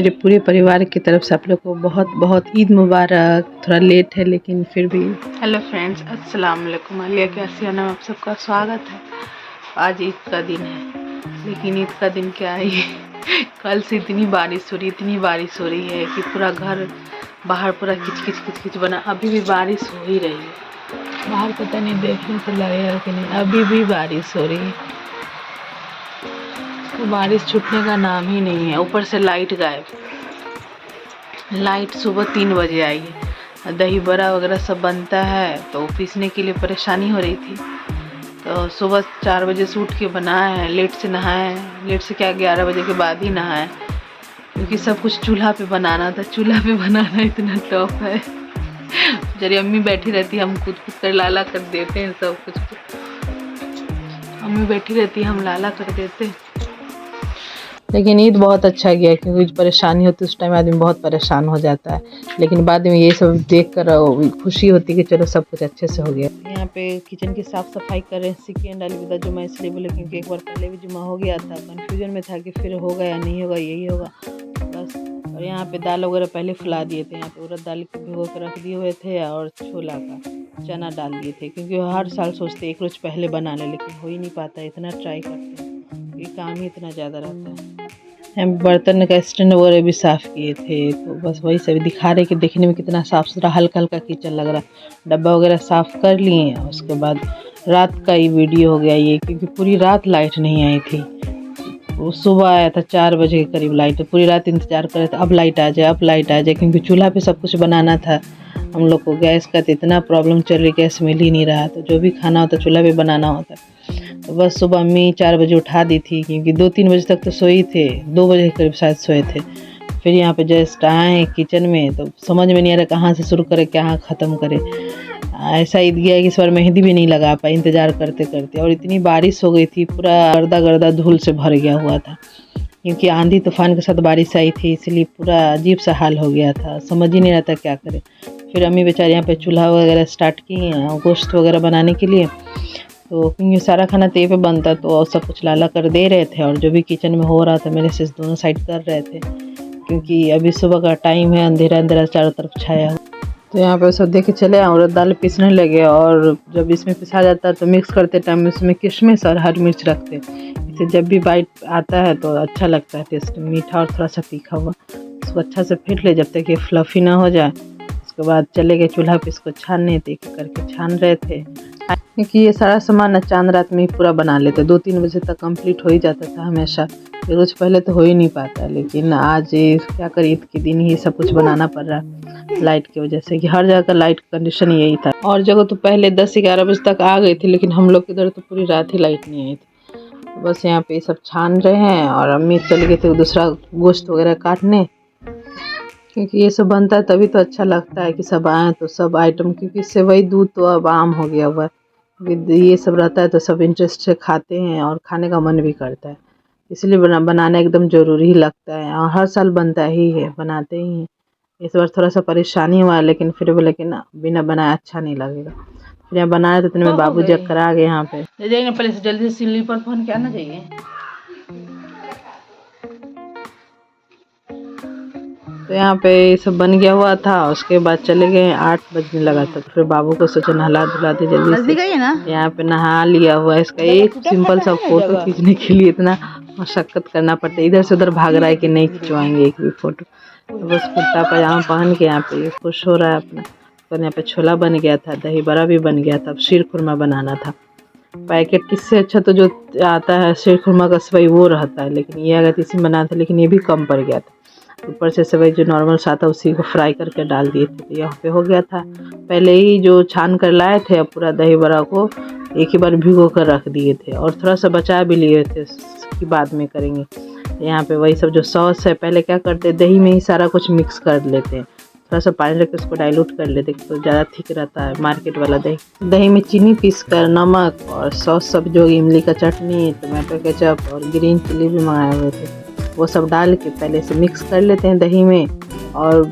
मेरे पूरे परिवार की तरफ से आप लोग को बहुत बहुत ईद मुबारक। थोड़ा लेट है लेकिन फिर भी। हेलो फ्रेंड्स, अस्सलाम वालेकुम। आलिया के आसियाना में आप सबका स्वागत है। आज ईद का दिन है, लेकिन ईद का दिन क्या है कल से इतनी बारिश हो रही है कि पूरा घर बाहर पूरा किच बना। अभी भी बारिश हो ही रही है बाहर, पता नहीं देखने से लगेगा कि नहीं, अभी भी बारिश हो रही है। तो बारिश छूटने का नाम ही नहीं है। ऊपर से लाइट गायब। लाइट सुबह 3 बजे आई है। दही बड़ा वगैरह सब बनता है तो पीसने के लिए परेशानी हो रही थी, तो सुबह 4 बजे से उठ के बनाए हैं। लेट से नहाए, लेट से क्या 11 बजे के बाद ही नहाए, क्योंकि सब कुछ चूल्हा पे बनाना था। चूल्हा पे बनाना इतना टफ है। जरी अम्मी बैठी रहती, हम कूद कर लाला कर देते हैं सब कुछ। अम्मी बैठी रहती, हम लाला कर देते। लेकिन ईद बहुत अच्छा गया, क्योंकि परेशानी होती है उस टाइम आदमी बहुत परेशान हो जाता है, लेकिन बाद में ये सब देख कर खुशी होती है कि चलो सब कुछ अच्छे से हो गया। यहाँ पे किचन की साफ़ सफाई कर रहे हैं। सेकेंड अलविदा जुमा इसलिए बोले क्योंकि एक बार पहले भी जुमा हो गया था। कन्फ्यूजन में था कि फिर होगा या नहीं होगा, यही होगा बस। और यहाँ पे दाल वगैरह पहले फुला दिए थे। यहाँ पे उड़द दाल को भिगो कर रख दिए हुए थे और छोला का चना डाल दिए थे, क्योंकि हर साल सोचते एक रोज़ पहले बना लें, लेकिन हो ही नहीं पाता। इतना ट्राई करते हैं, ये काम ही इतना ज़्यादा रहता है। हम बर्तन का स्टैंड वगैरह भी साफ़ किए थे, तो बस वही सब दिखा रहे कि देखने में कितना साफ़ सुथरा हल्का हल्का किचन लग रहा। डब्बा वगैरह साफ़ कर लिए। उसके बाद रात का ही वीडियो हो गया ये, क्योंकि पूरी रात लाइट नहीं आई थी। वो सुबह आया था 4 बजे के करीब लाइट। पूरी रात इंतज़ार कर रहे थे, अब लाइट आ जाए, अब लाइट आ जाए, क्योंकि चूल्हा पे सब कुछ बनाना था हम लोग को। गैस का तो इतना प्रॉब्लम चल रही, गैस मिल ही नहीं रहा, तो जो भी खाना होता चूल्हा पे बनाना होता। तो बस सुबह अम्मी 4 बजे उठा दी थी, क्योंकि 2-3 बजे तक तो सोई थे, 2 बजे के करीब शायद सोए थे। फिर यहाँ पे जस्ट आए किचन में, तो समझ में नहीं आ रहा कहाँ से शुरू करे कहाँ ख़त्म करे। ऐसा ईद गया कि इस बार मेहंदी भी नहीं लगा पाई इंतज़ार करते करते। और इतनी बारिश हो गई थी, पूरा गर्दा धूल से भर गया हुआ था, क्योंकि आंधी तूफान के साथ बारिश आई थी, इसलिए पूरा अजीब सा हाल हो गया था। समझ ही नहीं रहता क्या करे। फिर अम्मी बेचारी यहाँ पे चूल्हा वगैरह स्टार्ट की गोश्त वगैरह बनाने के लिए, तो क्योंकि सारा खाना तेल पे बनता, तो सब कुछ लाला कर दे रहे थे। और जो भी किचन में हो रहा था मेरे से दोनों साइड कर रहे थे, क्योंकि अभी सुबह का टाइम है, अंधेरा अंधेरा चारों तरफ छाया। तो यहाँ पे सब देखे चले उड़द दाल पीसने लगे। और जब इसमें पिसा जाता है तो मिक्स करते टाइम इसमें किशमिश और हरी मिर्च रखते, इससे जब भी बाइट आता है तो अच्छा लगता है टेस्ट, मीठा और थोड़ा सा तीखा हुआ। इसको अच्छा से फेंट ले जब तक ये फ्लफी ना हो जाए। उसके बाद चले गए चूल्हा पे इसको छानने, तो एक करके छान रहे थे, क्योंकि ये सारा सामान चांद रात में ही पूरा बना लेते। 2-3 बजे तक कंप्लीट हो ही जाता था हमेशा। एक रोज पहले तो हो ही नहीं पाता, लेकिन आज क्या करें, ईद के दिन ही सब कुछ बनाना पड़ रहा है लाइट की वजह से, कि हर जगह का लाइट कंडीशन यही था। और जगह तो पहले 10-11 बजे तक आ गई थी, लेकिन हम लोग इधर तो पूरी रात ही लाइट नहीं आई थी। तो बस यहाँ पे सब छान रहे हैं। और अम्मी चले गए थे दूसरा गोश्त वगैरह काटने, क्योंकि ये सब बनता है तभी तो अच्छा लगता है कि सब आए तो सब आइटम, क्योंकि सेवई दूध तो अब आम हो गया हुआ है। ये सब रहता है तो सब इंटरेस्ट से खाते हैं और खाने का मन भी करता है, इसलिए बनाना एकदम ज़रूरी ही लगता है। और हर साल बनता ही है, बनाते ही हैं। इस बार थोड़ा सा परेशानी हुआ, लेकिन फिर बोले कि ना, बिना बनाए अच्छा नहीं लगेगा। फिर यहाँ बनाया तो इतने में बाबू जग कर आ गए। यहाँ पे जाइए पहले से जल्दी से स्लीपर पहन के आना चाहिए। तो यहाँ पे सब बन गया हुआ था। उसके बाद चले गए, 8 बजने लगा था। फिर बाबू को सोचा नहला धुला दे जल्दी से। यहाँ पे नहा लिया हुआ है। इसका एक सिंपल सा फोटो खींचने के लिए इतना मशक्कत करना पड़ता है, इधर से उधर भाग रहा है कि नहीं खिंचवाएंगे एक भी फोटो। तो बस कुर्ता पजामा पहन के यहाँ पे खुश हो रहा है अपना। तो यहाँ पे छोला बन गया था, दही बड़ा भी बन गया था। शीर खुरमा बनाना था। पैकेट किससे अच्छा तो जो आता है शीर खुरमा का सेवई वो रहता है, लेकिन ये अगर इसी में बना था, लेकिन ये भी कम पड़ गया था। ऊपर से सेवई जो नॉर्मल सा था उसी को फ्राई करके डाल दिए थे, तो यहाँ पे हो गया था। पहले ही जो छान कर लाए थे, अब पूरा दही बड़ा को एक ही बार भिगो कर रख दिए थे, और थोड़ा सा बचा भी लिए थे कि बाद में करेंगे। यहाँ पे वही सब जो सॉस है, पहले क्या करते दही में ही सारा कुछ मिक्स कर लेते हैं, थोड़ा सा पानी रख के उसको डाइल्यूट कर लेते, तो ज़्यादा थिक रहता है मार्केट वाला दही। दही में चीनी पीस कर, नमक और सॉस सब जो इमली का चटनी, टमाटो केचप और ग्रीन चिली भी मंगाए हुए थे, वो सब डाल के पहले से मिक्स कर लेते हैं दही में। और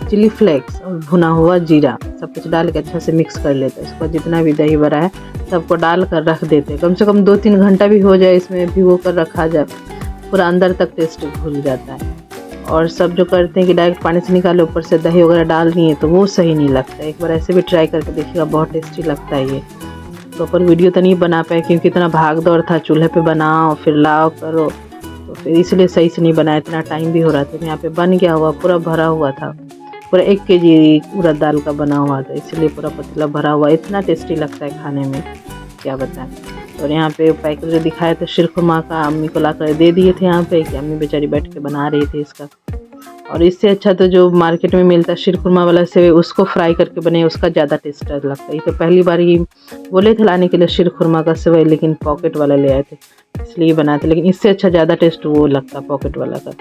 चिली फ्लेक्स और भुना हुआ जीरा सब कुछ डाल के अच्छा से मिक्स कर लेते हैं। उसको जितना भी दही बड़ा है सबको डाल कर रख देते हैं। कम से कम 2-3 घंटा भी हो जाए, इसमें भिगो कर रखा जाए, पूरा अंदर तक टेस्ट घुल जाता है। और सब जो करते हैं कि डायरेक्ट पानी से निकाले ऊपर से दही वगैरह डाल दिए, तो वो सही नहीं लगता। एक बार ऐसे भी ट्राई करके देखिएगा, बहुत टेस्टी लगता है ये। प्रॉपर वीडियो तो नहीं बना पाए क्योंकि इतना भाग दौड़ था, चूल्हे पे बनाओ फिर लाओ करो, तो फिर इसलिए सही से नहीं बनाया, इतना टाइम भी हो रहा था। यहाँ पे बन गया हुआ, पूरा भरा हुआ था, पूरा 1 केजी उड़द दाल का बना हुआ था, इसलिए पूरा पतीला भरा हुआ। इतना टेस्टी लगता है खाने में, क्या बताएं। और यहाँ पे पैकेट जो दिखाए थे शीरखुरमा का, अम्मी को ला कर दे दिए थे यहाँ पे कि अम्मी बेचारी बैठ के बना रही थी इसका। और इससे अच्छा तो जो मार्केट में मिलता है शीरखुरमा वाला सेवई, उसको फ्राई करके बने, उसका ज़्यादा टेस्ट लगता है। ये तो पहली बार ही बोले थे लाने के लिए शीरखुरमा का सेवई, लेकिन पॉकेट वाला ले आए थे इसलिए बनाए थे, लेकिन इससे अच्छा ज़्यादा टेस्ट वो लगता पॉकेट वाला का।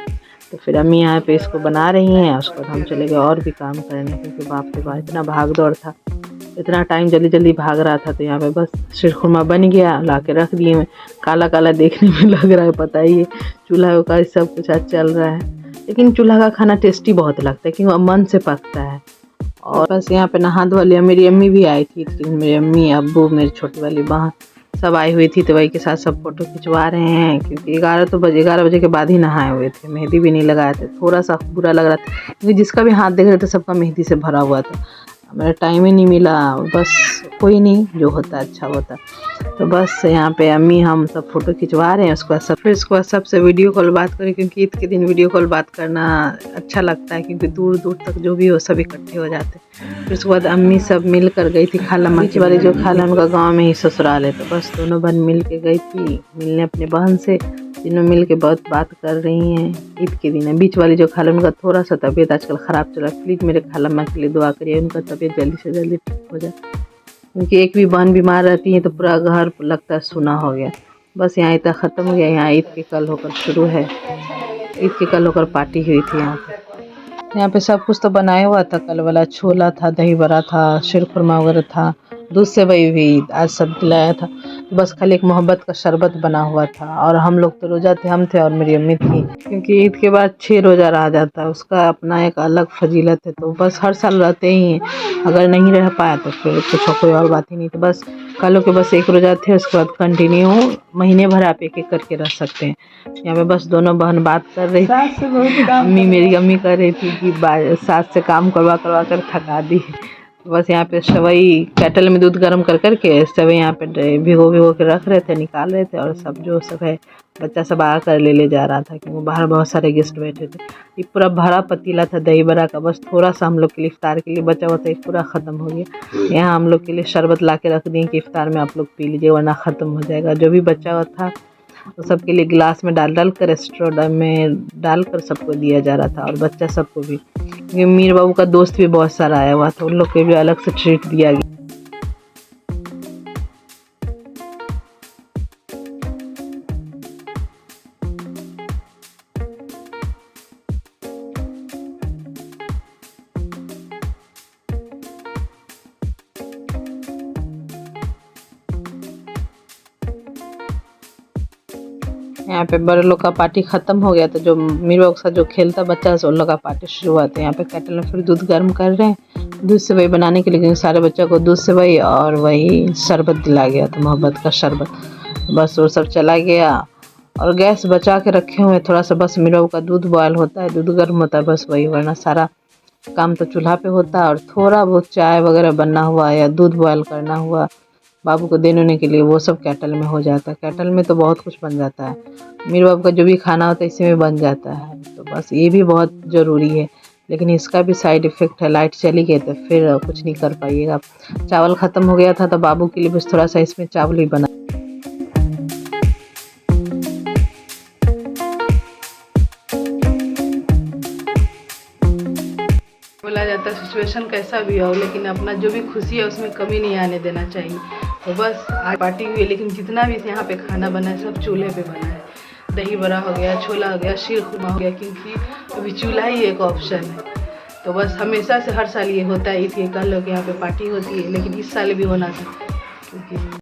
तो फिर अम्मी यहाँ पे इसको बना रही हैं, उसके बाद हम चले गए और भी काम करने, क्योंकि बाप रे बाप इतना भाग दौड़ था, इतना टाइम जल्दी जल्दी भाग रहा था। तो यहाँ पे बस शीरखुरमा बन गया, ला के रख दिए। मैं काला काला देखने में लग रहा है, पता ही है चूल्हा का सब कुछ आज चल रहा है, लेकिन चूल्हा का खाना टेस्टी बहुत लगता है क्योंकि मन से पकता है। और बस यहाँ पे नहा धो लिया। मेरी अम्मी भी आई थी, मेरी अम्मी, अब्बू, मेरी छोटी वाली बहन सब आई हुई थी, तो वही के साथ सब फोटो खिंचवा रहे हैं, क्योंकि 11 बजे के बाद ही नहाए हुए थे, मेहंदी भी नहीं लगाए थे। थोड़ा सा बुरा लग रहा था क्योंकि जिसका भी हाथ देख रहे थे सबका मेहंदी से भरा हुआ था, मेरा टाइम ही नहीं मिला। बस कोई नहीं, जो होता अच्छा होता। तो बस यहाँ पे अम्मी हम सब फ़ोटो खिंचवा रहे हैं, उसके बाद सबसे वीडियो कॉल बात करें, क्योंकि ईद के दिन वीडियो कॉल बात करना अच्छा लगता है, क्योंकि दूर दूर तक जो भी हो सब इकट्ठे हो जाते हैं। फिर उसके बाद अम्मी सब मिल कर गई थी, खाला मच्छी वाली जो खाला उनका गाँव में ही ससुराल है, तो बस दोनों बहन मिल के गई थी मिलने अपने बहन से। तीनों मिल के बहुत बात कर रही हैं। ईद के दिन है। बीच वाली जो खाला उनका थोड़ा सा तबीयत आजकल ख़राब चला, प्लीज़ मेरे खाला माँ के लिए दुआ करिए, उनका तबीयत जल्दी से जल्दी ठीक हो जाए, क्योंकि एक भी बहन बीमार रहती है तो पूरा घर लगता है सुना हो गया। बस यहाँ इतना ख़त्म हो गया। यहाँ ईद के कल होकर शुरू है, ईद के कल होकर पार्टी हुई थी यहाँ पे सब कुछ तो बनाया हुआ था। कल वाला छोला था, दही बड़ा था, शीरखुरमा वगैरह था, दूध सेवई भी आज सब खिलाया था। तो बस खाली एक मोहब्बत का शरबत बना हुआ था। और हम लोग तो रोज़ा थे, हम थे और मेरी अम्मी थी, क्योंकि ईद के बाद 6 रोज़ा रहा जाता है, उसका अपना एक अलग फजीलत है। तो बस हर साल रहते ही हैं, अगर नहीं रह पाया तो फिर कुछ कोई और बात ही नहीं। तो बस कल के बस 1 रोज़ा थे, उसके बाद कंटिन्यू महीने भर आप एक एक करके रह सकते हैं। यहाँ पे बस दोनों बहन बात कर रही थी। मेरी अम्मी कर रही थी कि सास से काम करवा करवा कर थका दी। बस यहाँ पे सेवई केटल में दूध गर्म कर करके सेवई यहाँ पे भिगो के रख रहे थे, निकाल रहे थे। और सब जो सब है बच्चा सब आकर ले जा रहा था, क्योंकि बाहर बहुत सारे गेस्ट बैठे थे। ये पूरा भरा पतीला था दही बड़ा का, बस थोड़ा सा हम लोग के लिए इफ्तार के लिए बचा हुआ था, पूरा ख़त्म हो गया। यहाँ हम लोग के लिए शरबत ला के रख दिए कि इफ्तार में आप लोग पी लीजिए, वरना ख़त्म हो जाएगा। जो भी बचा हुआ था तो सबके लिए गिलास में डाल कर स्ट्रॉ में डालकर सबको दिया जा रहा था, और बच्चा सबको भी। क्योंकि मीर बाबू का दोस्त भी बहुत सारा आया हुआ था, उन लोग को भी अलग से ट्रीट दिया गया। यहाँ पे बड़े लोग का पार्टी ख़त्म हो गया, तो जो मीर बाबू के साथ जो खेलता बच्चा है उन लोग का पार्टी शुरू हुआ था। यहाँ पे केटल में फिर दूध गर्म कर रहे हैं दूध सेवई बनाने के लिए, क्योंकि सारे बच्चों को दूध सेवई और वही शरबत दिला गया था, मोहब्बत का शरबत। बस वो सब चला गया, और गैस बचा के रखे हुए थोड़ा सा, बस मीर बाबू का दूध बॉयल होता है, दूध गर्म होता है, बस वही, वरना सारा काम तो चूल्हा पे होता है। और थोड़ा बहुत चाय वगैरह बनना हुआ या दूध बॉयल करना हुआ बाबू को देने के लिए, वो सब केटल में हो जाता है। केटल में तो बहुत कुछ बन जाता है, मीर बाबू का जो भी खाना होता है इसी में बन जाता है। तो बस ये भी बहुत ज़रूरी है, लेकिन इसका भी साइड इफ़ेक्ट है, लाइट चली गई तो फिर कुछ नहीं कर पाइएगा। चावल ख़त्म हो गया था, तो बाबू के लिए बस थोड़ा सा इसमें चावल ही बना। बोला जाता है सिचुएशन कैसा भी हो, लेकिन अपना जो भी खुशी है उसमें कमी नहीं आने देना चाहिए। तो बस आज पार्टी हुई, लेकिन जितना भी यहाँ पे खाना बना है सब चूल्हे पे बना है। दही बड़ा हो गया, छोला हो गया, शीरखुरमा हो गया, क्योंकि अभी चूल्हा ही एक ऑप्शन है। तो बस हमेशा से हर साल ये होता है, ईद के कल लोग यहाँ पे पार्टी होती है, लेकिन इस साल भी होना था, क्योंकि